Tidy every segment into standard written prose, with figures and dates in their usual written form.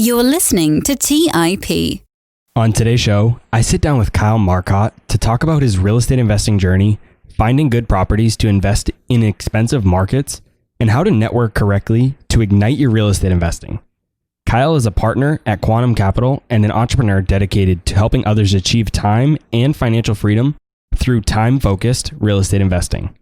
You're listening to TIP. On today's show, I sit down with Kyle Marcotte to talk about his real estate investing journey, finding good properties to invest in expensive markets, and how to network correctly to ignite your real estate investing. Kyle is a partner at Quantum Capital and an entrepreneur dedicated to helping others achieve time and financial freedom through time-focused real estate investing.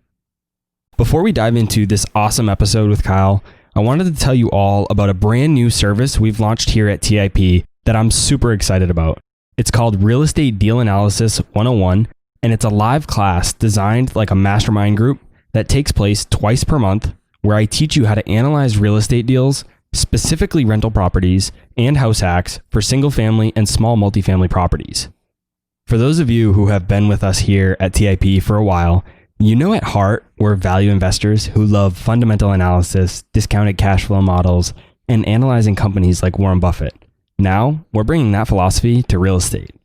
Before we dive into this awesome episode with Kyle, I wanted to tell you all about a brand new service we've launched here at TIP that I'm super excited about. It's called Real Estate Deal Analysis 101, and it's a live class designed like a mastermind group that takes place twice per month, where I teach you how to analyze real estate deals, specifically rental properties and house hacks for single family and small multifamily properties. For those of you who have been with us here at TIP for a while, you know at heart we're value investors who love fundamental analysis, discounted cash flow models, and analyzing companies like Warren Buffett. Now, we're bringing that philosophy to real estate.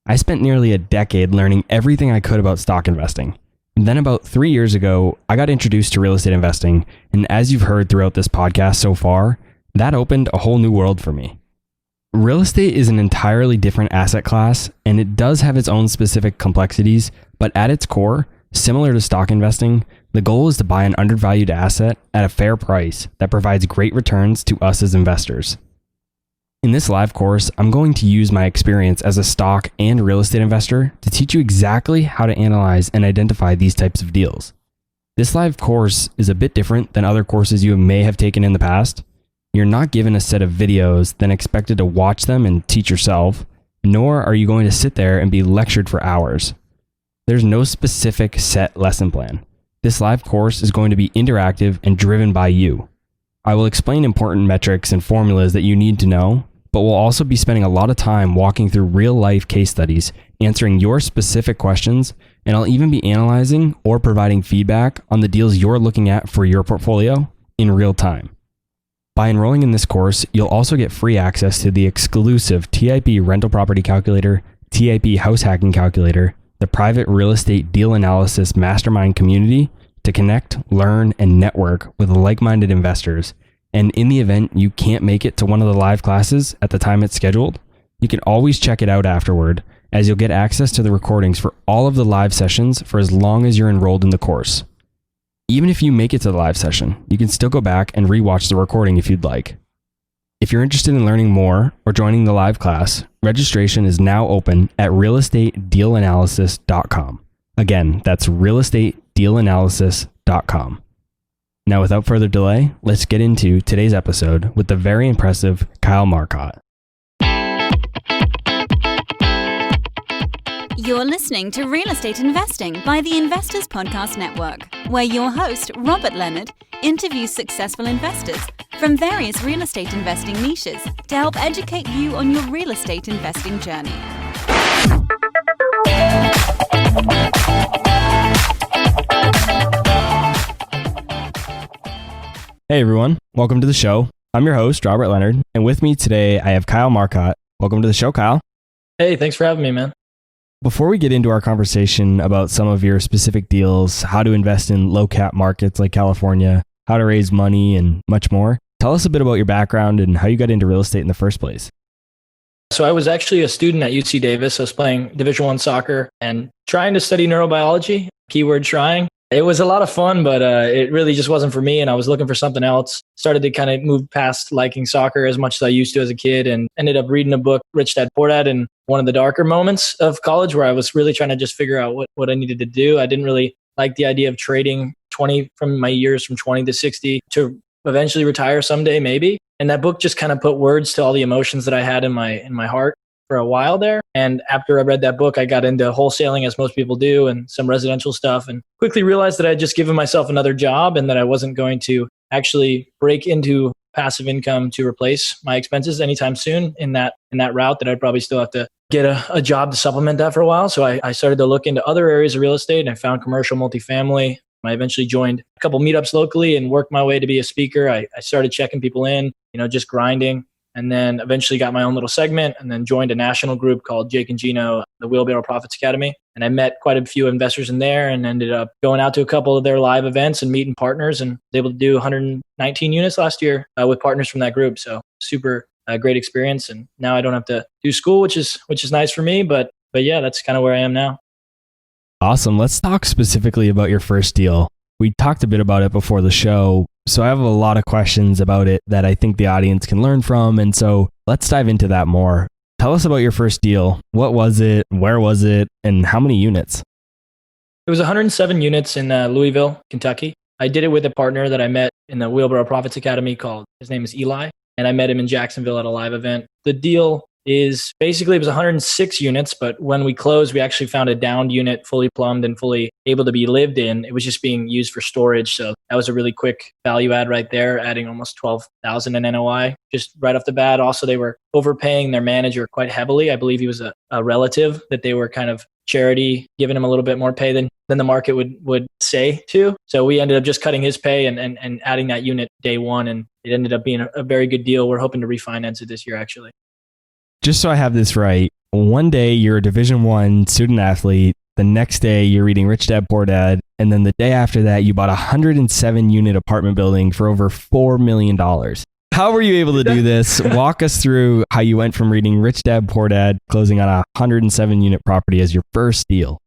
I spent nearly a decade learning everything I could about stock investing. And then about 3 years ago, I got introduced to real estate investing, and as you've heard throughout this podcast so far, that opened a whole new world for me. Real estate is an entirely different asset class, and it does have its own specific complexities, but at its core, similar to stock investing, the goal is to buy an undervalued asset at a fair price that provides great returns to us as investors. In this live course, I'm going to use my experience as a stock and real estate investor to teach you exactly how to analyze and identify these types of deals. This live course is a bit different than other courses you may have taken in the past. You're not given a set of videos, then expected to watch them and teach yourself, nor are you going to sit there and be lectured for hours. There's no specific set lesson plan. This live course is going to be interactive and driven by you. I will explain important metrics and formulas that you need to know, but we'll also be spending a lot of time walking through real-life case studies, answering your specific questions, and I'll even be analyzing or providing feedback on the deals you're looking at for your portfolio in real time. By enrolling in this course, you'll also get free access to the exclusive TIP Rental Property Calculator, TIP House Hacking Calculator, the private real estate deal analysis mastermind community to connect, learn, and network with like-minded investors. And in the event you can't make it to one of the live classes at the time it's scheduled, you can always check it out afterward, as you'll get access to the recordings for all of the live sessions for as long as you're enrolled in the course. Even if you make it to the live session, you can still go back and rewatch the recording if you'd like. If you're interested in learning more or joining the live class, registration is now open at realestatedealanalysis.com. Again, that's realestatedealanalysis.com. Now, without further delay, let's get into today's episode with the very impressive Kyle Marcotte. You're listening to Real Estate Investing by the Investors Podcast Network, where your host, Robert Leonard, interviews successful investors from various real estate investing niches to help educate you on your real estate investing journey. Hey everyone, welcome to the show. I'm your host, Robert Leonard, and with me today I have Kyle Marcotte. Welcome to the show, Kyle. Hey, thanks for having me, man. Before we get into our conversation about some of your specific deals, how to invest in low-cap markets like California, how to raise money, and much more, tell us a bit about your background and how you got into real estate in the first place. So I was actually a student at UC Davis. I was playing Division I soccer and trying to study neurobiology, keyword trying. It was a lot of fun, but it really just wasn't for me, and I was looking for something else. Started to kind of move past liking soccer as much as I used to as a kid, and ended up reading a book, Rich Dad Poor Dad, in one of the darker moments of college where I was really trying to just figure out what I needed to do. I didn't really like the idea of trading 20 from my years from 20 to 60 to eventually retire someday, maybe. And that book just kind of put words to all the emotions that I had in my heart for a while there. And after I read that book, I got into wholesaling, as most people do, and some residential stuff, and quickly realized that I'd just given myself another job and that I wasn't going to actually break into passive income to replace my expenses anytime soon in that route, that I'd probably still have to get a job to supplement that for a while. So I started to look into other areas of real estate, and I found commercial multifamily. I eventually joined a couple meetups locally and worked my way to be a speaker. I started checking people in, just grinding. And then eventually got my own little segment, and then joined a national group called Jake and Gino, the Wheelbarrow Profits Academy. And I met quite a few investors in there and ended up going out to a couple of their live events and meeting partners, and was able to do 119 units last year with partners from that group. So super a great experience. And now I don't have to do school, which is nice for me. But yeah, that's kind of where I am now. Awesome. Let's talk specifically about your first deal. We talked a bit about it before the show, so I have a lot of questions about it that I think the audience can learn from. And so let's dive into that more. Tell us about your first deal. What was it? Where was it? And how many units? It was 107 units in Louisville, Kentucky. I did it with a partner that I met in the Wheelbarrow Profits Academy his name is Eli. And I met him in Jacksonville at a live event. The deal is basically, it was 106 units, but when we closed, we actually found a downed unit, fully plumbed and fully able to be lived in. It was just being used for storage. So that was a really quick value add right there, adding almost 12,000 in NOI just right off the bat. Also, they were overpaying their manager quite heavily. I believe he was a relative that they were kind of charity, giving him a little bit more pay than the market would say to. So we ended up just cutting his pay and adding that unit day one. And it ended up being a very good deal. We're hoping to refinance it this year, actually. Just so I have this right, one day you're a Division I student athlete, the next day you're reading Rich Dad Poor Dad, and then the day after that you bought a 107 unit apartment building for over $4 million. How were you able to do this? Walk us through how you went from reading Rich Dad Poor Dad, closing on a 107 unit property as your first deal.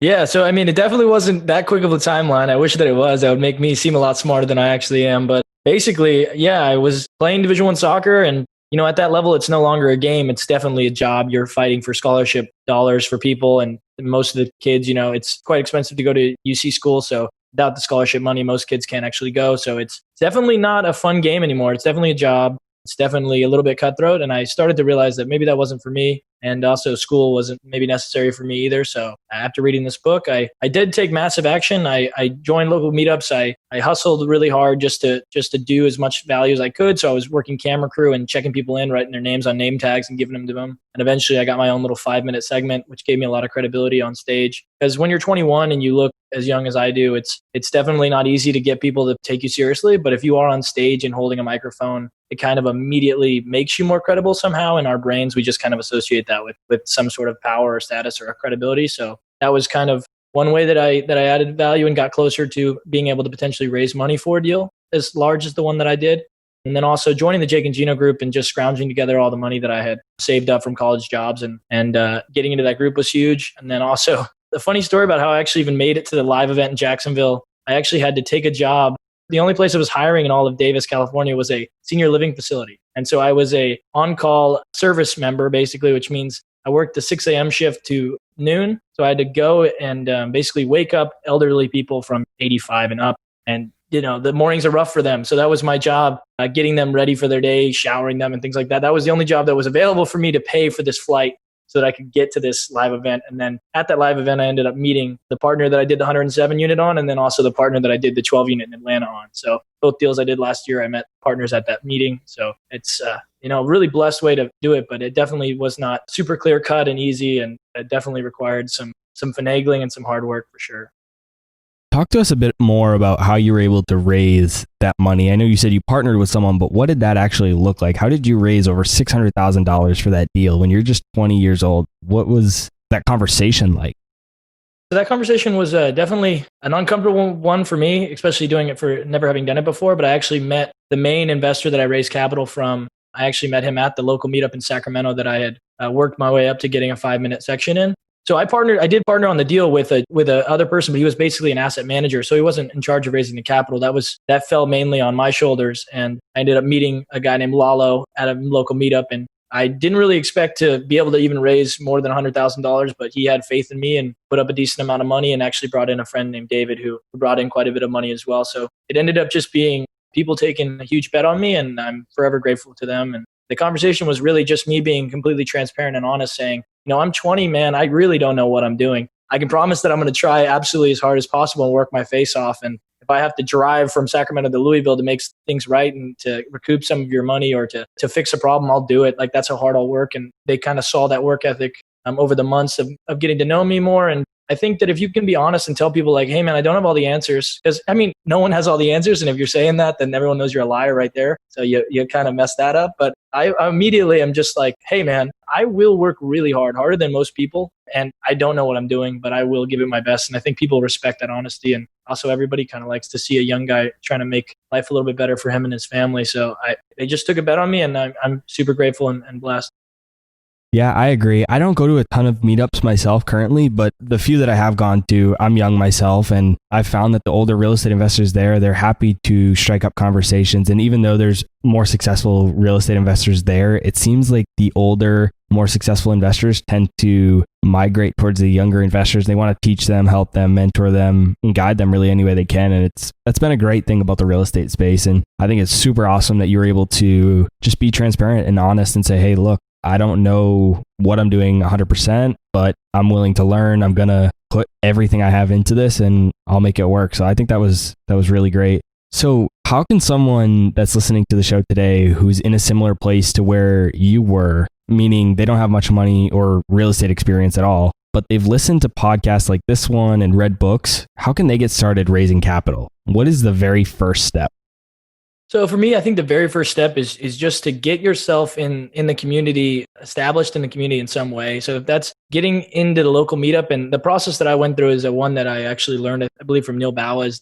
Yeah, so I mean, it definitely wasn't that quick of a timeline. I wish that it was. That would make me seem a lot smarter than I actually am. But basically, yeah, I was playing Division I soccer, and at that level, it's no longer a game. It's definitely a job. You're fighting for scholarship dollars for people. And most of the kids, it's quite expensive to go to UC school. So without the scholarship money, most kids can't actually go. So it's definitely not a fun game anymore. It's definitely a job. It's definitely a little bit cutthroat. And I started to realize that maybe that wasn't for me. And also school wasn't maybe necessary for me either. So after reading this book, I did take massive action. I joined local meetups. I hustled really hard just to do as much value as I could. So I was working camera crew and checking people in, writing their names on name tags and giving them to them. And eventually I got my own little 5-minute segment, which gave me a lot of credibility on stage. Because when you're 21 and you look as young as I do, it's definitely not easy to get people to take you seriously. But if you are on stage and holding a microphone, it kind of immediately makes you more credible somehow. In our brains, we just kind of associate that with some sort of power or status or credibility. So that was kind of one way that I added value and got closer to being able to potentially raise money for a deal as large as the one that I did. And then also joining the Jake and Gino group and just scrounging together all the money that I had saved up from college jobs and getting into that group was huge. And then also the funny story about how I actually even made it to the live event in Jacksonville, I actually had to take a job. The only place I was hiring in all of Davis, California was a senior living facility. And so I was a on-call service member, basically, which means I worked the 6 a.m. shift to noon. So I had to go and basically wake up elderly people from 85 and up. And, the mornings are rough for them. So that was my job, getting them ready for their day, showering them and things like that. That was the only job that was available for me to pay for this flight so that I could get to this live event. And then at that live event, I ended up meeting the partner that I did the 107 unit on, and then also the partner that I did the 12 unit in Atlanta on. So both deals I did last year, I met partners at that meeting. So it's, a really blessed way to do it, but it definitely was not super clear cut and easy. And it definitely required some finagling and some hard work for sure. Talk to us a bit more about how you were able to raise that money. I know you said you partnered with someone, but what did that actually look like? How did you raise over $600,000 for that deal when you're just 20 years old? What was that conversation like? So that conversation was definitely an uncomfortable one for me, especially doing it for never having done it before. But I actually met the main investor that I raised capital from. I actually met him at the local meetup in Sacramento that I had worked my way up to getting a 5-minute section in. So I did partner on the deal with a other person, but he was basically an asset manager. So he wasn't in charge of raising the capital. That fell mainly on my shoulders. And I ended up meeting a guy named Lalo at a local meetup. And I didn't really expect to be able to even raise more than $100,000, but he had faith in me and put up a decent amount of money and actually brought in a friend named David who brought in quite a bit of money as well. So it ended up just being people taking a huge bet on me, and I'm forever grateful to them. And the conversation was really just me being completely transparent and honest, saying, I'm 20, man. I really don't know what I'm doing. I can promise that I'm going to try absolutely as hard as possible and work my face off. And if I have to drive from Sacramento to Louisville to make things right and to recoup some of your money or to fix a problem, I'll do it. Like, that's how hard I'll work. And they kind of saw that work ethic over the months of getting to know me more and I think that if you can be honest and tell people like, hey man, I don't have all the answers, because I mean, no one has all the answers. And if you're saying that, then everyone knows you're a liar right there. So you kind of mess that up. But I immediately am just like, hey man, I will work really hard, harder than most people. And I don't know what I'm doing, but I will give it my best. And I think people respect that honesty. And also everybody kind of likes to see a young guy trying to make life a little bit better for him and his family. So they just took a bet on me, and I'm super grateful and blessed. Yeah, I agree. I don't go to a ton of meetups myself currently, but the few that I have gone to, I'm young myself, and I've found that the older real estate investors there, they're happy to strike up conversations. And even though there's more successful real estate investors there, it seems like the older, more successful investors tend to migrate towards the younger investors. They want to teach them, help them, mentor them, and guide them really any way they can. And that's been a great thing about the real estate space. And I think it's super awesome that you were able to just be transparent and honest and say, hey, look, I don't know what I'm doing 100%, but I'm willing to learn. I'm going to put everything I have into this and I'll make it work. So I think that was really great. So how can someone that's listening to the show today who's in a similar place to where you were, meaning they don't have much money or real estate experience at all, but they've listened to podcasts like this one and read books, how can they get started raising capital? What is the very first step? So for me, I think the very first step is just to get yourself in the community, established in the community in some way. So if that's getting into the local meetup, and the process that I went through is the one that I actually learned, I believe from Neil Bawa is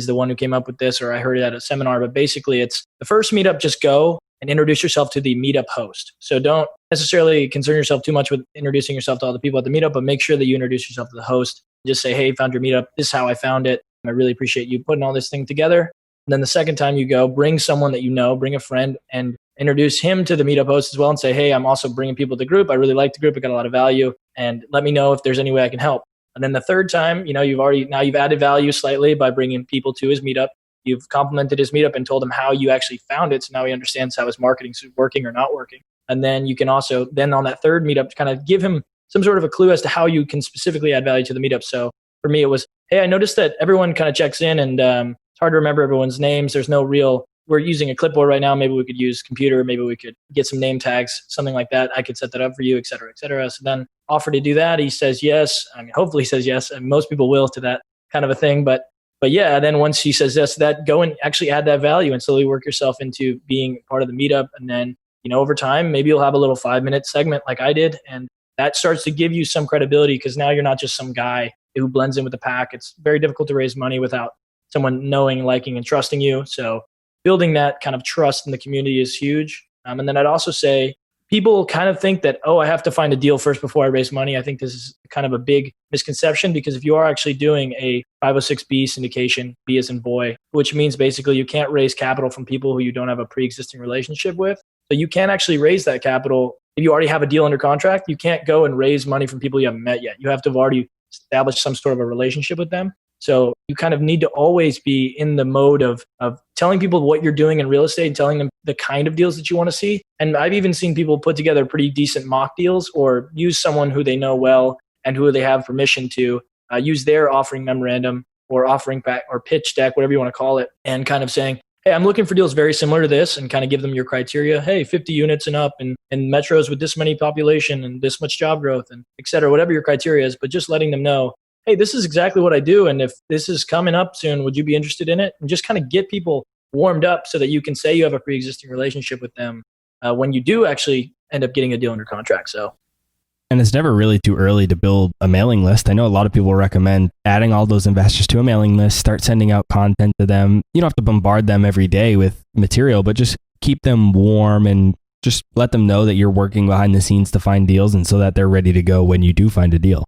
the one who came up with this, or I heard it at a seminar. But basically it's the first meetup, just go and introduce yourself to the meetup host. So don't necessarily concern yourself too much with introducing yourself to all the people at the meetup, but make sure that you introduce yourself to the host. Just say, hey, found your meetup. This is how I found it. I really appreciate you putting all this thing together. And then the second time you go, bring someone that you know, bring a friend, and introduce him to the meetup host as well, and say, hey, I'm also bringing people to the group. I really like the group. I got a lot of value, and let me know if there's any way I can help. And then the third time, you've added value slightly by bringing people to his meetup. You've complimented his meetup and told him how you actually found it. So now he understands how his marketing is working or not working. And then you can also then on that third meetup kind of give him some sort of a clue as to how you can specifically add value to the meetup. So for me, it was, hey, I noticed that everyone kind of checks in, and it's hard to remember everyone's names. There's no real, we're using a clipboard right now. Maybe we could use computer. Maybe we could get some name tags, something like that. I could set that up for you, et cetera, et cetera. So then offer to do that. He says yes. I mean, hopefully he says yes. And most people will to that kind of a thing. But yeah, then once he says yes, that go and actually add that value and slowly work yourself into being part of the meetup. And then, over time, maybe you'll have a little 5-minute segment like I did. And that starts to give you some credibility, because now you're not just some guy who blends in with the pack. It's very difficult to raise money without someone knowing, liking, and trusting you. So building that kind of trust in the community is huge. And then I'd also say people kind of think that, I have to find a deal first before I raise money. I think this is kind of a big misconception, because if you are actually doing a 506B syndication, B as in boy, which means basically you can't raise capital from people who you don't have a pre-existing relationship with. So you can't actually raise that capital if you already have a deal under contract. You can't go and raise money from people you haven't met yet. You have to have already established some sort of a relationship with them. So you kind of need to always be in the mode of telling people what you're doing in real estate and telling them the kind of deals that you want to see. And I've even seen people put together pretty decent mock deals, or use someone who they know well and who they have permission to use their offering memorandum or offering pack or pitch deck, whatever you want to call it, and kind of saying, hey, I'm looking for deals very similar to this, and kind of give them your criteria. Hey, 50 units and up, and metros with this many population and this much job growth, and et cetera, whatever your criteria is, but just letting them know, hey, this is exactly what I do. And if this is coming up soon, would you be interested in it? And just kind of get people warmed up so that you can say you have a pre-existing relationship with them when you do actually end up getting a deal under contract. So. And it's never really too early to build a mailing list. I know a lot of people recommend adding all those investors to a mailing list, start sending out content to them. You don't have to bombard them every day with material, but just keep them warm and just let them know that you're working behind the scenes to find deals, and so that they're ready to go when you do find a deal.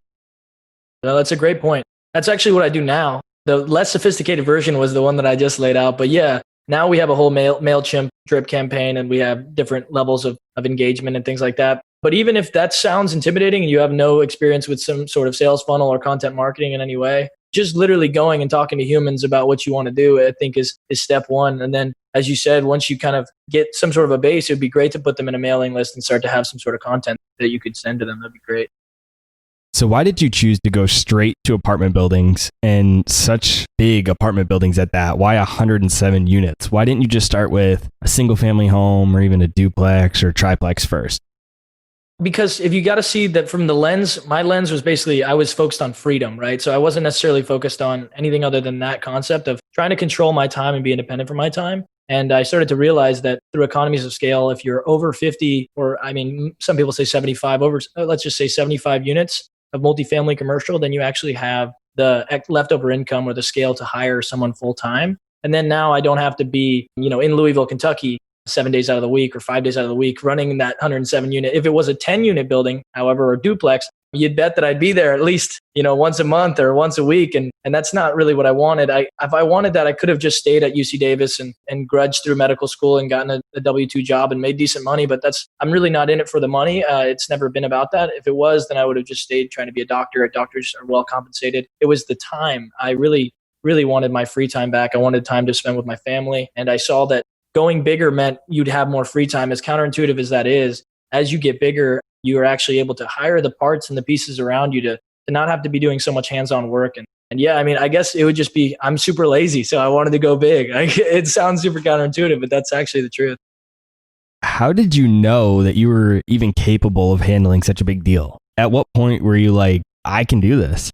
No, that's a great point. That's actually what I do now. The less sophisticated version was the one that I just laid out. But yeah, now we have a whole MailChimp drip campaign, and we have different levels of engagement and things like that. But even if that sounds intimidating and you have no experience with some sort of sales funnel or content marketing in any way, just literally going and talking to humans about what you want to do, I think is step one. And then, as you said, once you kind of get some sort of a base, it would be great to put them in a mailing list and start to have some sort of content that you could send to them. That'd be great. So why did you choose to go straight to apartment buildings, and such big apartment buildings at that? Why 107 units? Why didn't you just start with a single family home or even a duplex or triplex first? Because if you got to see that from the lens, my lens was basically, I was focused on freedom, right? So I wasn't necessarily focused on anything other than that concept of trying to control my time and be independent for my time. And I started to realize that through economies of scale, if you're over 50, or I mean, some people say 75, let's just say 75 units of multifamily commercial, then you actually have the leftover income or the scale to hire someone full time. And then now I don't have to be, in Louisville, Kentucky, 7 days out of the week or 5 days out of the week running that 107 unit. If it was a 10 unit building, however, or duplex, you'd bet that I'd be there at least, once a month or once a week. And that's not really what I wanted. If I wanted that, I could have just stayed at UC Davis and grudged through medical school and gotten a W-2 job and made decent money. But I'm really not in it for the money. It's never been about that. If it was, then I would have just stayed trying to be a doctor. Doctors are well compensated. It was the time. I really wanted my free time back. I wanted time to spend with my family. And I saw that going bigger meant you'd have more free time. As counterintuitive as that is, as you get bigger, you are actually able to hire the parts and the pieces around you to not have to be doing so much hands-on work. And yeah, I mean, I guess it would just be, I'm super lazy, so I wanted to go big. It sounds super counterintuitive, but that's actually the truth. How did you know that you were even capable of handling such a big deal? At what point were you like, I can do this?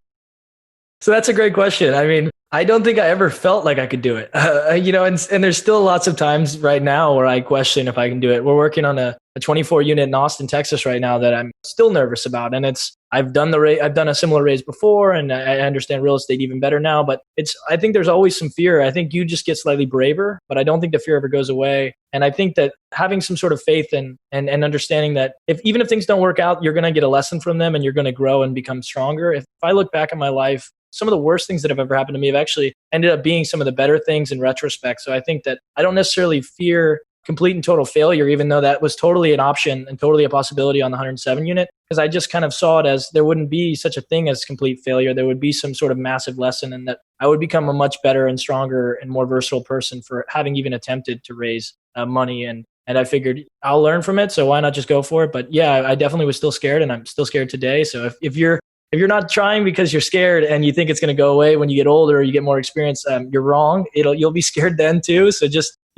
So that's a great question. I mean, I don't think I ever felt like I could do it. And there's still lots of times right now where I question if I can do it. We're working on a 24 unit in Austin, Texas right now that I'm still nervous about. And I've done a similar raise before, and I understand real estate even better now, but I think there's always some fear. I think you just get slightly braver, but I don't think the fear ever goes away. And I think that having some sort of faith and understanding that even if things don't work out, you're going to get a lesson from them and you're going to grow and become stronger. If I look back at my life, some of the worst things that have ever happened to me have actually ended up being some of the better things in retrospect. So I think that I don't necessarily fear complete and total failure, even though that was totally an option and totally a possibility on the 107 unit, because I just kind of saw it as there wouldn't be such a thing as complete failure. There would be some sort of massive lesson, and that I would become a much better and stronger and more versatile person for having even attempted to raise money. And I figured I'll learn from it, so why not just go for it? But yeah, I definitely was still scared, and I'm still scared today. So if you're not trying because you're scared and you think it's going to go away when you get older or you get more experience, you're wrong. You'll be scared then too. So you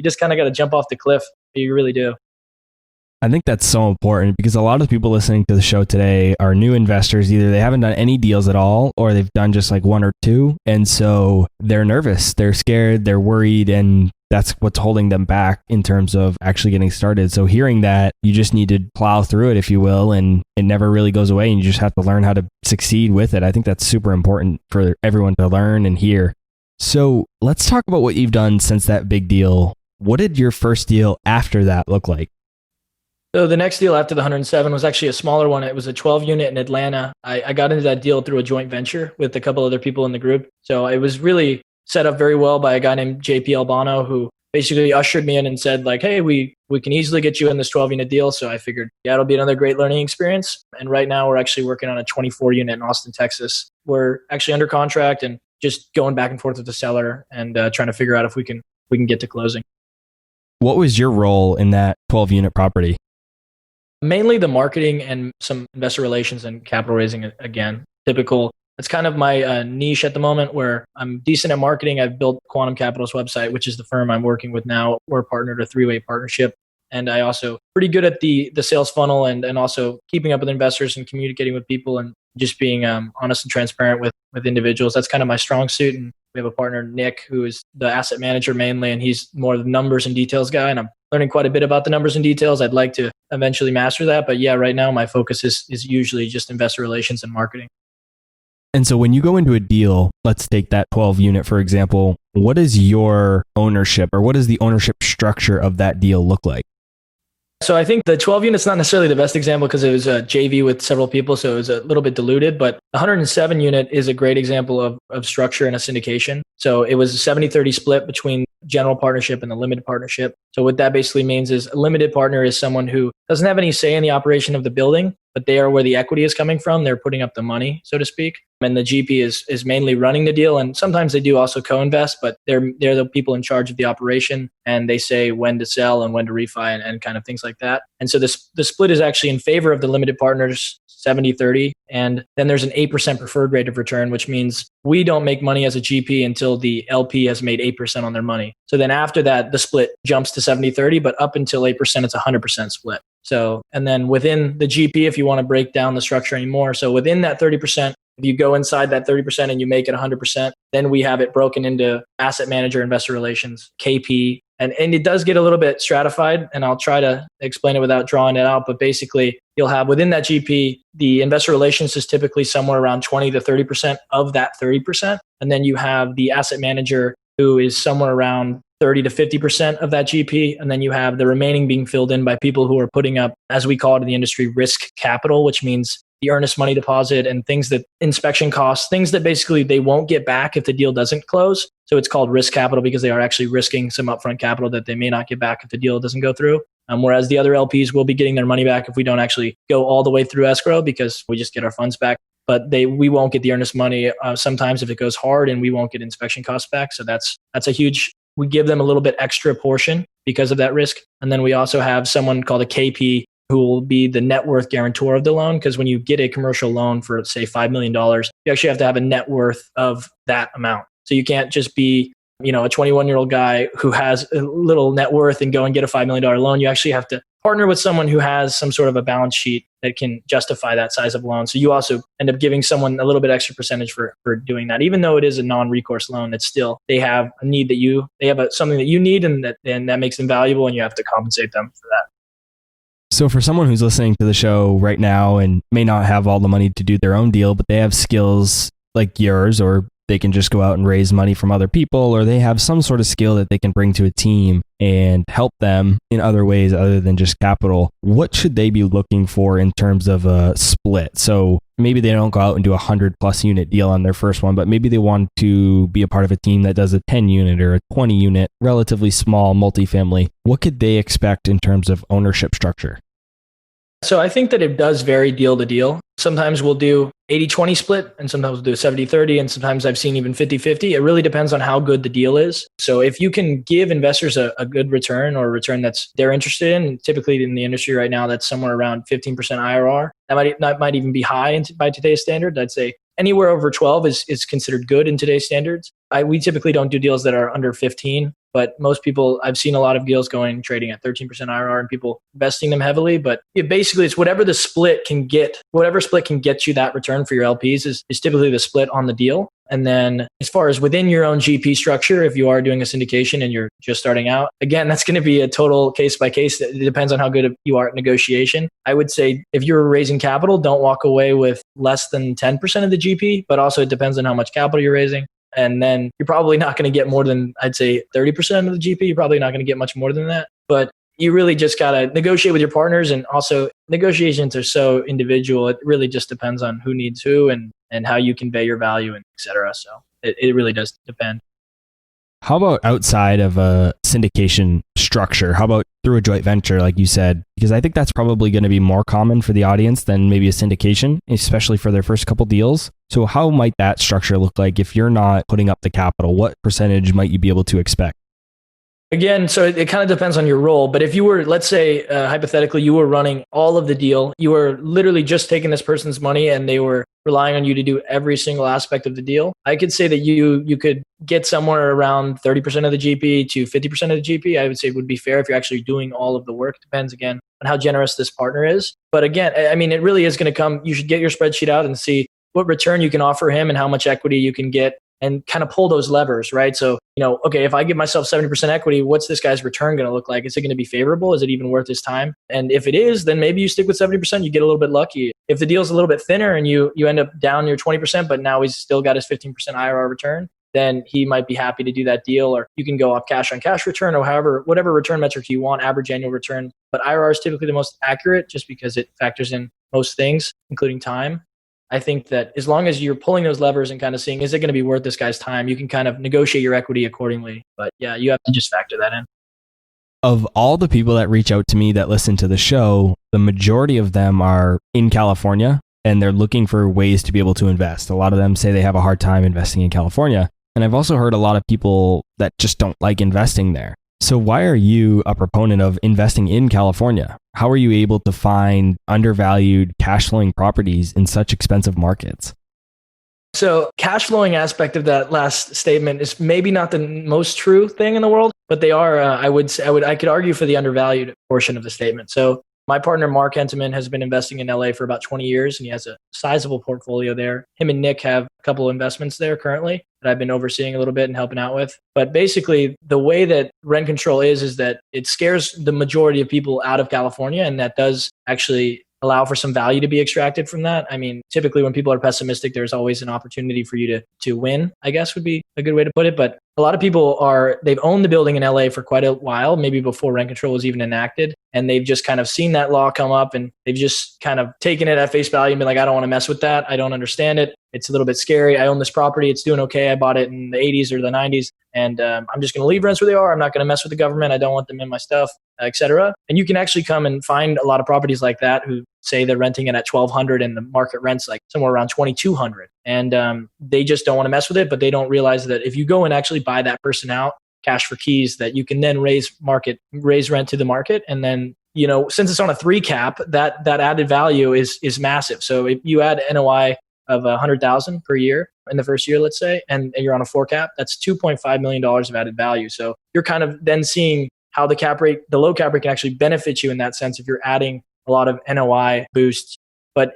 just kind of got to jump off the cliff. You really do. I think that's so important because a lot of people listening to the show today are new investors. Either they haven't done any deals at all, or they've done just like one or two. And so they're nervous, they're scared, they're worried, and that's what's holding them back in terms of actually getting started. So hearing that, you just need to plow through it, if you will, and it never really goes away. And you just have to learn how to succeed with it. I think that's super important for everyone to learn and hear. So let's talk about what you've done since that big deal. What did your first deal after that look like? So the next deal after the 107 was actually a smaller one. It was a 12 unit in Atlanta. I got into that deal through a joint venture with a couple other people in the group. So it was really set up very well by a guy named JP Albano, who basically ushered me in and said like, hey, we can easily get you in this 12 unit deal. So I figured, yeah, it'll be another great learning experience. And right now we're actually working on a 24 unit in Austin, Texas. We're actually under contract and just going back and forth with the seller and trying to figure out if we can get to closing. What was your role in that 12 unit property? Mainly the marketing and some investor relations and capital raising again. Typical. It's kind of my niche at the moment where I'm decent at marketing. I've built Quantum Capital's website, which is the firm I'm working with now. We're partnered, a three-way partnership. And I also pretty good at the sales funnel and also keeping up with investors and communicating with people and just being honest and transparent with individuals. That's kind of my strong suit. And we have a partner, Nick, who is the asset manager mainly, and he's more the numbers and details guy. And I'm learning quite a bit about the numbers and details. I'd like to eventually master that. But yeah, right now my focus is usually just investor relations and marketing. And so when you go into a deal, let's take that 12 unit, for example, what is your ownership or what does the ownership structure of that deal look like? So I think the 12 unit's not necessarily the best example because it was a JV with several people, so it was a little bit diluted. But the 107 unit is a great example of structure and a syndication. So it was a 70-30 split between general partnership and the limited partnership. So what that basically means is a limited partner is someone who doesn't have any say in the operation of the building, but they are where the equity is coming from. They're putting up the money, so to speak. And the GP is mainly running the deal. And sometimes they do also co-invest, but they're the people in charge of the operation. And they say when to sell and when to refi and kind of things like that. And so the split is actually in favor of the limited partners, 70-30. And then there's an 8% preferred rate of return, which means we don't make money as a GP until the LP has made 8% on their money. So then after that, the split jumps to 70-30, but up until 8%, it's 100% split. So, and then within the GP, if you want to break down the structure anymore, so within that 30%, if you go inside that 30% and you make it 100%, then we have it broken into asset manager, investor relations, KP. And it does get a little bit stratified, and I'll try to explain it without drawing it out. But basically, you'll have within that GP, the investor relations is typically somewhere around 20 to 30% of that 30%. And then you have the asset manager who is somewhere around 30 to 50% of that GP. And then you have the remaining being filled in by people who are putting up, as we call it in the industry, risk capital, which means the earnest money deposit and things that inspection costs, things that basically they won't get back if the deal doesn't close. So it's called risk capital because they are actually risking some upfront capital that they may not get back if the deal doesn't go through. Whereas the other LPs will be getting their money back if we don't actually go all the way through escrow because we just get our funds back. But we won't get the earnest money sometimes if it goes hard, and we won't get inspection costs back. So that's a huge, we give them a little bit extra portion because of that risk. And then we also have someone called a KP who will be the net worth guarantor of the loan. Because when you get a commercial loan for, say, $5 million, you actually have to have a net worth of that amount. So you can't just be, a 21-year-old guy who has a little net worth and go and get a $5 million loan. You actually have to partner with someone who has some sort of a balance sheet that can justify that size of loan. So you also end up giving someone a little bit extra percentage for doing that. Even though it is a non-recourse loan, it's still, they have a need they have something that you need, and that makes them valuable, and you have to compensate them for that. So for someone who's listening to the show right now and may not have all the money to do their own deal, but they have skills like yours, or they can just go out and raise money from other people, or they have some sort of skill that they can bring to a team and help them in other ways other than just capital, what should they be looking for in terms of a split? So maybe they don't go out and do a 100+ unit deal on their first one, but maybe they want to be a part of a team that does a 10 unit or a 20 unit, relatively small multifamily. What could they expect in terms of ownership structure? So I think that it does vary deal to deal. Sometimes we'll do 80-20 split, and sometimes we'll do 70-30, and sometimes I've seen even 50-50. It really depends on how good the deal is. So if you can give investors a good return, or a return that's they're interested in, typically in the industry right now, that's somewhere around 15% IRR. That might even be high by today's standards. I'd say anywhere over 12 is considered good in today's standards. We typically don't do deals that are under 15. But most people, I've seen a lot of deals trading at 13% IRR and people investing them heavily. But basically, it's whatever split can get you that return for your LPs is typically the split on the deal. And then as far as within your own GP structure, if you are doing a syndication and you're just starting out, again, that's going to be a total case by case. It depends on how good you are at negotiation. I would say if you're raising capital, don't walk away with less than 10% of the GP, but also it depends on how much capital you're raising. And then you're probably not going to get more than, I'd say, 30% of the GP. You're probably not going to get much more than that. But you really just got to negotiate with your partners. And also, negotiations are so individual. It really just depends on who needs who and how you convey your value, and et cetera. So it really does depend. How about outside of a syndication structure? How about through a joint venture, like you said? Because I think that's probably going to be more common for the audience than maybe a syndication, especially for their first couple deals. So how might that structure look like if you're not putting up the capital? What percentage might you be able to expect? Again, so it kind of depends on your role. But if you were, let's say, hypothetically, you were running all of the deal, you were literally just taking this person's money and they were relying on you to do every single aspect of the deal, I could say that you could get somewhere around 30% of the GP to 50% of the GP. I would say would be fair if you're actually doing all of the work. Depends, again, on how generous this partner is. But again, I mean, it really is going to come, you should get your spreadsheet out and see what return you can offer him and how much equity you can get, and kind of pull those levers, right? So, okay, if I give myself 70% equity, what's this guy's return going to look like? Is it going to be favorable? Is it even worth his time? And if it is, then maybe you stick with 70%, you get a little bit lucky. If the deal's a little bit thinner and you end up down your 20%, but now he's still got his 15% IRR return, then he might be happy to do that deal. Or you can go off cash on cash return, or whatever return metric you want, average annual return. But IRR is typically the most accurate just because it factors in most things, including time. I think that as long as you're pulling those levers and kind of seeing, is it going to be worth this guy's time? You can kind of negotiate your equity accordingly. But yeah, you have to just factor that in. Of all the people that reach out to me that listen to the show, the majority of them are in California and they're looking for ways to be able to invest. A lot of them say they have a hard time investing in California. And I've also heard a lot of people that just don't like investing there. So why are you a proponent of investing in California? How are you able to find undervalued cash flowing properties in such expensive markets? So cash flowing aspect of that last statement is maybe not the most true thing in the world, but they are, I could argue for the undervalued portion of the statement. So My partner, Mark Enteman, has been investing in LA for about 20 years, and he has a sizable portfolio there. Him and Nick have a couple of investments there currently that I've been overseeing a little bit and helping out with. But basically, the way that rent control is that it scares the majority of people out of California, and that does actually allow for some value to be extracted from that. I mean, typically when people are pessimistic, there's always an opportunity for you to win, I guess would be a good way to put it. But a lot of people they've owned the building in LA for quite a while, maybe before rent control was even enacted. And they've just kind of seen that law come up and they've just kind of taken it at face value and been like, I don't want to mess with that. I don't understand it. It's a little bit scary. I own this property. It's doing okay. I bought it in the 80s or the 90s. And I'm just going to leave rents where they are. I'm not going to mess with the government. I don't want them in my stuff, et cetera. And you can actually come and find a lot of properties like that who say they're renting it at $1,200 and the market rent's like somewhere around $2,200. And they just don't want to mess with it, but they don't realize that if you go and actually buy that person out, cash for keys, that you can then raise rent to the market. And then, since it's on a 3 cap, that added value is massive. So if you add NOI of $100,000 per year in the first year, let's say, and you're on a 4 cap, that's $2.5 million of added value. So you're kind of then seeing how the low cap rate can actually benefit you in that sense if you're adding a lot of NOI boosts. But,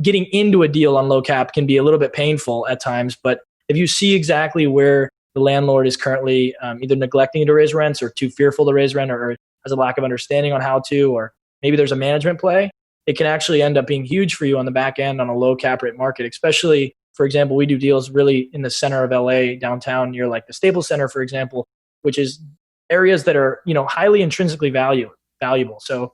getting into a deal on low cap can be a little bit painful at times. But if you see exactly where the landlord is currently either neglecting to raise rents or too fearful to raise rent or has a lack of understanding on how to, or maybe there's a management play, it can actually end up being huge for you on the back end on a low cap rate market. Especially, for example, we do deals really in the center of LA, downtown, near like the Staples Center, for example, which is areas that are, highly intrinsically valuable. So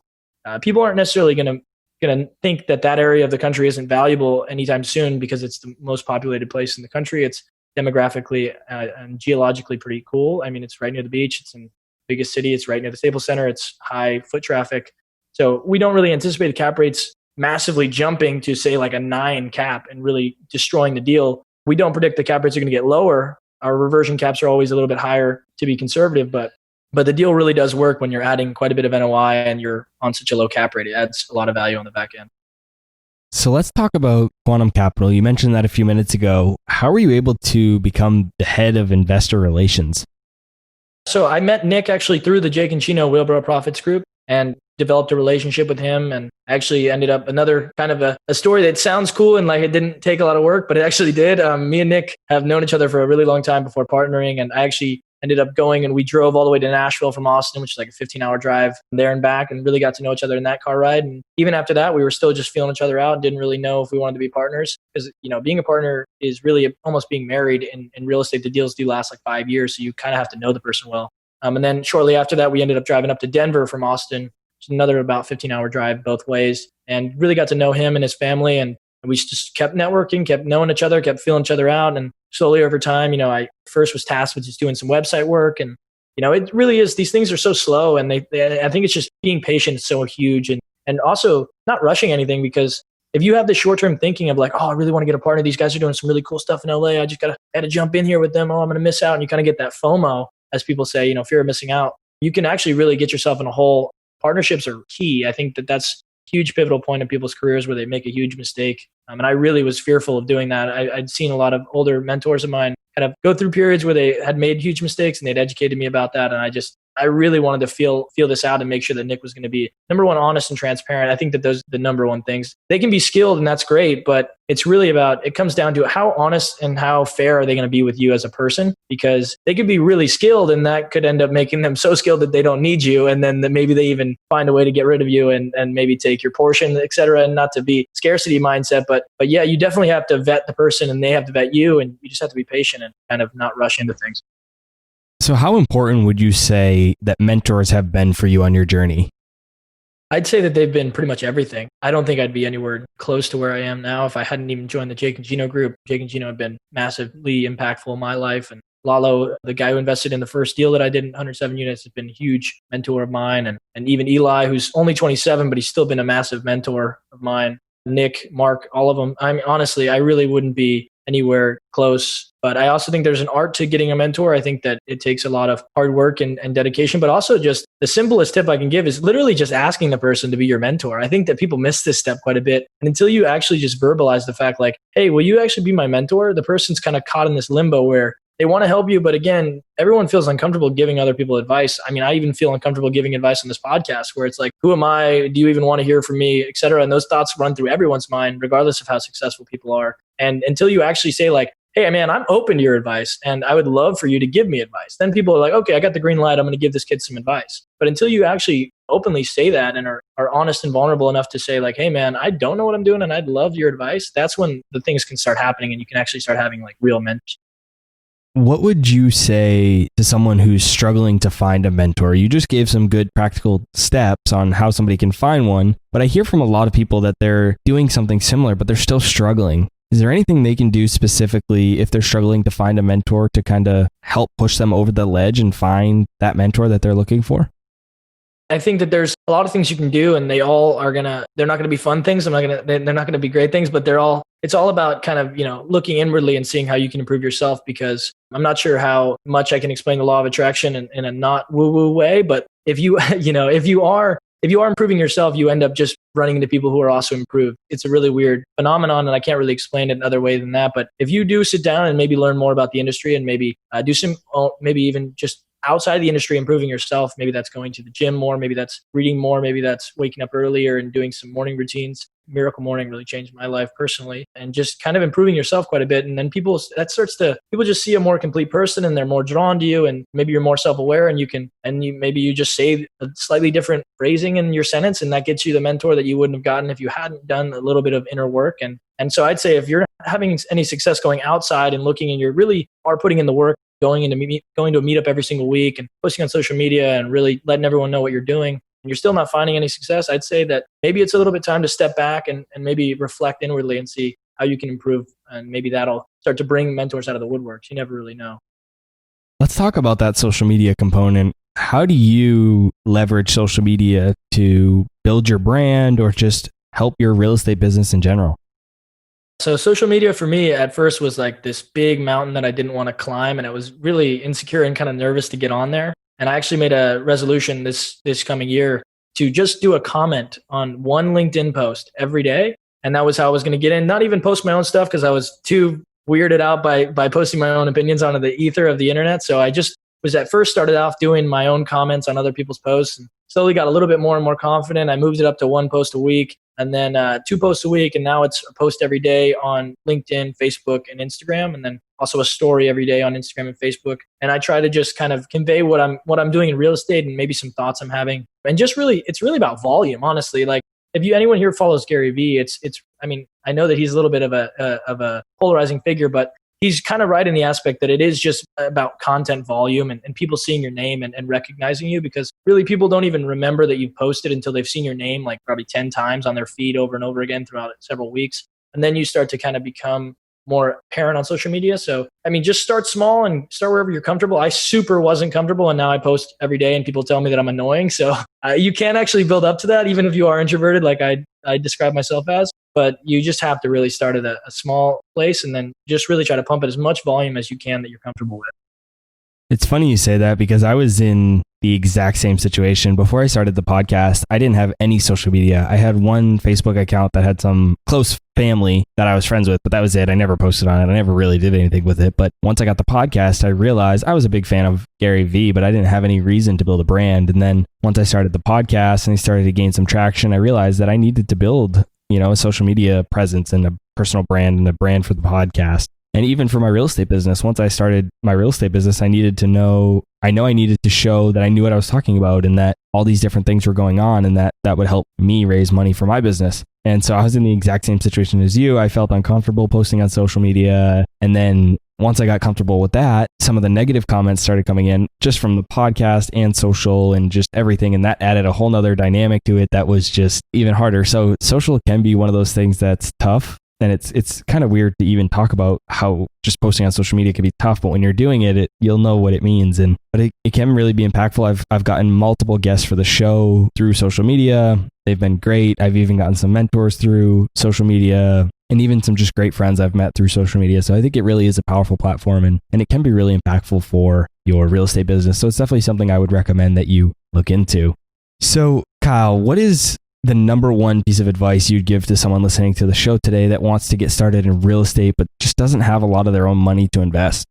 people aren't necessarily going to think that area of the country isn't valuable anytime soon because it's the most populated place in the country. It's demographically and geologically pretty cool. I mean, it's right near the beach. It's in the biggest city. It's right near the Staples Center. It's high foot traffic. So we don't really anticipate the cap rates massively jumping to say like a 9 cap and really destroying the deal. We don't predict the cap rates are going to get lower. Our reversion caps are always a little bit higher to be conservative, but the deal really does work when you're adding quite a bit of NOI and you're on such a low cap rate. It adds a lot of value on the back end. So let's talk about Quantum Capital. You mentioned that a few minutes ago. How were you able to become the head of investor relations? So I met Nick actually through the Jake and Chino Wheelbarrow Profits group and developed a relationship with him, and actually ended up another kind of a story that sounds cool and like it didn't take a lot of work, but it actually did. Me and Nick have known each other for a really long time before partnering, and I actually ended up going and we drove all the way to Nashville from Austin, which is like a 15-hour drive there and back, and really got to know each other in that car ride. And even after that, we were still just feeling each other out and didn't really know if we wanted to be partners, because being a partner is really almost being married in real estate. The deals do last like 5 years, so you kind of have to know the person well. And then shortly after that, we ended up driving up to Denver from Austin, which is another about 15-hour drive both ways, and really got to know him and his family. And we just kept networking, kept knowing each other, kept feeling each other out. And slowly over time, I first was tasked with just doing some website work. And, it really is, these things are so slow. And I think it's just being patient is so huge. And also not rushing anything, because if you have the short-term thinking of like, oh, I really want to get a partner. These guys are doing some really cool stuff in LA. I just got to jump in here with them. Oh, I'm going to miss out. And you kind of get that FOMO, as people say, fear of missing out. You can actually really get yourself in a hole. Partnerships are key. I think that's a huge pivotal point in people's careers where they make a huge mistake. And I really was fearful of doing that. I'd seen a lot of older mentors of mine kind of go through periods where they had made huge mistakes, and they'd educated me about that. And I really wanted to feel this out and make sure that Nick was going to be, number one, honest and transparent. I think that those are the number one things. They can be skilled, and that's great, but it's really it comes down to how honest and how fair are they going to be with you as a person, because they could be really skilled, and that could end up making them so skilled that they don't need you. And then maybe they even find a way to get rid of you and maybe take your portion, et cetera. And not to be scarcity mindset, but yeah, you definitely have to vet the person and they have to vet you, and you just have to be patient and kind of not rush into things. So how important would you say that mentors have been for you on your journey? I'd say that they've been pretty much everything. I don't think I'd be anywhere close to where I am now if I hadn't even joined the Jake and Gino group. Jake and Gino have been massively impactful in my life. And Lalo, the guy who invested in the first deal that I did in 107 units, has been a huge mentor of mine. And even Eli, who's only 27, but he's still been a massive mentor of mine. Nick, Mark, all of them. I mean, honestly, I really wouldn't be anywhere close. But I also think there's an art to getting a mentor. I think that it takes a lot of hard work and dedication, but also just the simplest tip I can give is literally just asking the person to be your mentor. I think that people miss this step quite a bit. And until you actually just verbalize the fact like, hey, will you actually be my mentor? The person's kind of caught in this limbo where they want to help you. But again, everyone feels uncomfortable giving other people advice. I mean, I even feel uncomfortable giving advice on this podcast where it's like, who am I? Do you even want to hear from me, et cetera? And those thoughts run through everyone's mind, regardless of how successful people are. And until you actually say like, hey, man, I'm open to your advice and I would love for you to give me advice. Then people are like, okay, I got the green light. I'm going to give this kid some advice. But until you actually openly say that and are honest and vulnerable enough to say like, hey, man, I don't know what I'm doing and I'd love your advice. That's when the things can start happening and you can actually start having like real mentors. What would you say to someone who's struggling to find a mentor? You just gave some good practical steps on how somebody can find one, but I hear from a lot of people that they're doing something similar, but they're still struggling. Is there anything they can do specifically if they're struggling to find a mentor to kind of help push them over the ledge and find that mentor that they're looking for? I think that there's a lot of things you can do and they all are they're not going to be fun things. They're not going to be great things, but it's all about kind of, looking inwardly and seeing how you can improve yourself, because I'm not sure how much I can explain the law of attraction in a not woo-woo way. But if you, if you are improving yourself, you end up just running into people who are also improved. It's a really weird phenomenon and I can't really explain it another way than that. But if you do sit down and maybe learn more about the industry and maybe do some, maybe even just outside of the industry, improving yourself, maybe that's going to the gym more, maybe that's reading more, maybe that's waking up earlier and doing some morning routines. Miracle Morning really changed my life personally, and just kind of improving yourself quite a bit. And then people just see a more complete person and they're more drawn to you, and maybe you're more self-aware and maybe you just say a slightly different phrasing in your sentence, and that gets you the mentor that you wouldn't have gotten if you hadn't done a little bit of inner work. And so I'd say if you're having any success going outside and looking, and you really are putting in the work, going to a meetup every single week and posting on social media and really letting everyone know what you're doing, and you're still not finding any success, I'd say that maybe it's a little bit time to step back and maybe reflect inwardly and see how you can improve. And maybe that'll start to bring mentors out of the woodworks. You never really know. Let's talk about that social media component. How do you leverage social media to build your brand or just help your real estate business in general? So social media for me at first was like this big mountain that I didn't want to climb, and I was really insecure and kind of nervous to get on there. And I actually made a resolution this coming year to just do a comment on one LinkedIn post every day. And that was how I was going to get in, not even post my own stuff because I was too weirded out by posting my own opinions onto the ether of the internet. So I just started off doing my own comments on other people's posts, and slowly got a little bit more and more confident. I moved it up to one post a week, and then 2 posts a week. And now it's a post every day on LinkedIn, Facebook, and Instagram. And then also a story every day on Instagram and Facebook. And I try to just kind of convey what I'm doing in real estate and maybe some thoughts I'm having. And just really, it's really about volume, honestly. Like if anyone here follows Gary Vee, I know that he's a little bit of a polarizing figure, but he's kind of right in the aspect that it is just about content volume and people seeing your name and recognizing you, because really people don't even remember that you've posted until they've seen your name like probably 10 times on their feed over and over again throughout several weeks. And then you start to kind of become more apparent on social media. So, just start small and start wherever you're comfortable. I super wasn't comfortable, and now I post every day and people tell me that I'm annoying. So you can actually build up to that, even if you are introverted, like I describe myself as. But you just have to really start at a small place and then just really try to pump it as much volume as you can that you're comfortable with. It's funny you say that because I was in the exact same situation. Before I started the podcast, I didn't have any social media. I had one Facebook account that had some close family that I was friends with, but that was it. I never posted on it. I never really did anything with it. But once I got the podcast, I realized I was a big fan of Gary Vee, but I didn't have any reason to build a brand. And then once I started the podcast and I started to gain some traction, I realized that I needed to build, a social media presence and a personal brand and a brand for the podcast. And even for my real estate business, once I started my real estate business, I needed to show that I knew what I was talking about and that all these different things were going on and that would help me raise money for my business. And so I was in the exact same situation as you. I felt uncomfortable posting on social media. And then once I got comfortable with that, some of the negative comments started coming in just from the podcast and social and just everything. And that added a whole nother dynamic to it that was just even harder. So social can be one of those things that's tough. And it's kind of weird to even talk about how just posting on social media can be tough, but when you're doing it, you'll know what it means. But it can really be impactful. I've gotten multiple guests for the show through social media. They've been great. I've even gotten some mentors through social media and even some just great friends I've met through social media. So I think it really is a powerful platform and it can be really impactful for your real estate business. So it's definitely something I would recommend that you look into. So Kyle, what is the number one piece of advice you'd give to someone listening to the show today that wants to get started in real estate, but just doesn't have a lot of their own money to invest?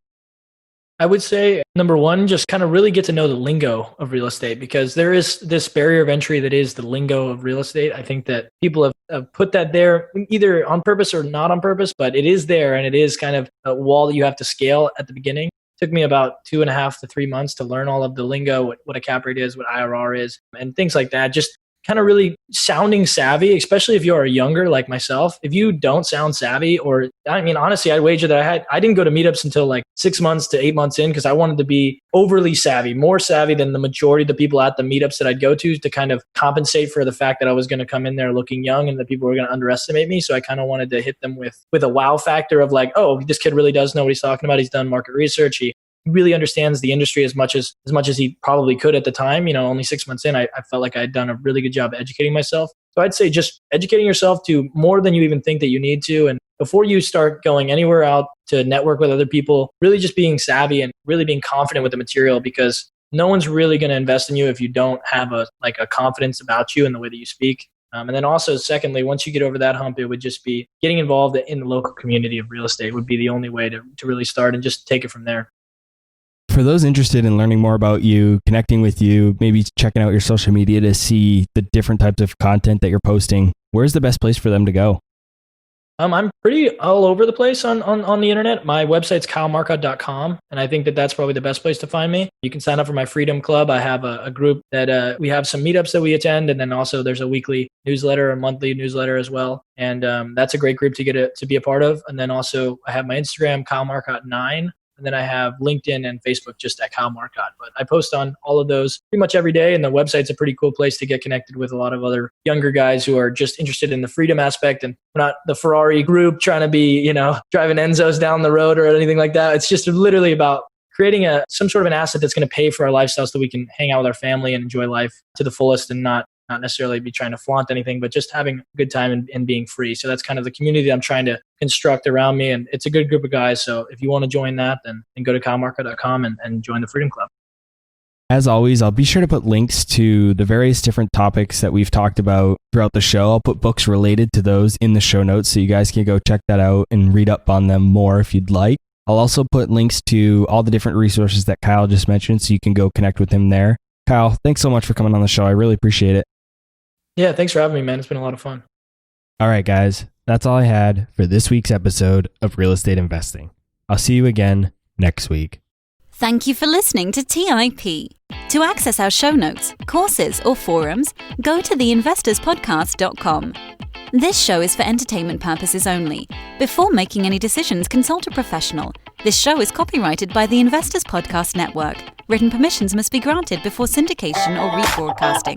I would say number one, just kind of really get to know the lingo of real estate, because there is this barrier of entry that is the lingo of real estate. I think that people have put that there either on purpose or not on purpose, but it is there, and it is kind of a wall that you have to scale at the beginning. It took me about 2.5 to 3 months to learn all of the lingo, what a cap rate is, what IRR is, and things like that. Just kind of really sounding savvy, especially if you're younger like myself. If you don't sound savvy, or I mean, honestly, I'd wager that I didn't go to meetups until like 6 months to 8 months in, because I wanted to be overly savvy, more savvy than the majority of the people at the meetups that I'd go to kind of compensate for the fact that I was going to come in there looking young and that people were going to underestimate me. So I kind of wanted to hit them with a wow factor of like, oh, this kid really does know what he's talking about. He's done market research. He really understands the industry as much as he probably could at the time. Only 6 months in, I felt like I had done a really good job educating myself. So I'd say just educating yourself to more than you even think that you need to. And before you start going anywhere out to network with other people, really just being savvy and really being confident with the material, because no one's really going to invest in you if you don't have a confidence about you and the way that you speak. And then also, secondly, once you get over that hump, it would just be getting involved in the local community of real estate would be the only way to really start and just take it from there. For those interested in learning more about you, connecting with you, maybe checking out your social media to see the different types of content that you're posting, where's the best place for them to go? I'm pretty all over the place on the internet. My website's kylemarcotte.com, and I think that that's probably the best place to find me. You can sign up for my Freedom Club. I have a group that we have some meetups that we attend, and then also there's a weekly newsletter, a monthly newsletter as well. And that's a great group to be a part of. And then also I have my Instagram, Kyle Marcotte 9. And then I have LinkedIn and Facebook just at Kyle Marcotte. But I post on all of those pretty much every day. And the website's a pretty cool place to get connected with a lot of other younger guys who are just interested in the freedom aspect. And we're not the Ferrari group trying to be, driving Enzos down the road or anything like that. It's just literally about creating some sort of an asset that's going to pay for our lifestyle so that we can hang out with our family and enjoy life to the fullest, and not necessarily be trying to flaunt anything, but just having a good time and being free. So that's kind of the community that I'm trying to construct around me. And it's a good group of guys. So if you want to join that, then go to kylemarcotte.com and join the Freedom Club. As always, I'll be sure to put links to the various different topics that we've talked about throughout the show. I'll put books related to those in the show notes, so you guys can go check that out and read up on them more if you'd like. I'll also put links to all the different resources that Kyle just mentioned, so you can go connect with him there. Kyle, thanks so much for coming on the show. I really appreciate it. Yeah, thanks for having me, man. It's been a lot of fun. All right, guys. That's all I had for this week's episode of Real Estate Investing. I'll see you again next week. Thank you for listening to TIP. To access our show notes, courses, or forums, go to theinvestorspodcast.com. This show is for entertainment purposes only. Before making any decisions, consult a professional. This show is copyrighted by the Investors Podcast Network. Written permissions must be granted before syndication or rebroadcasting.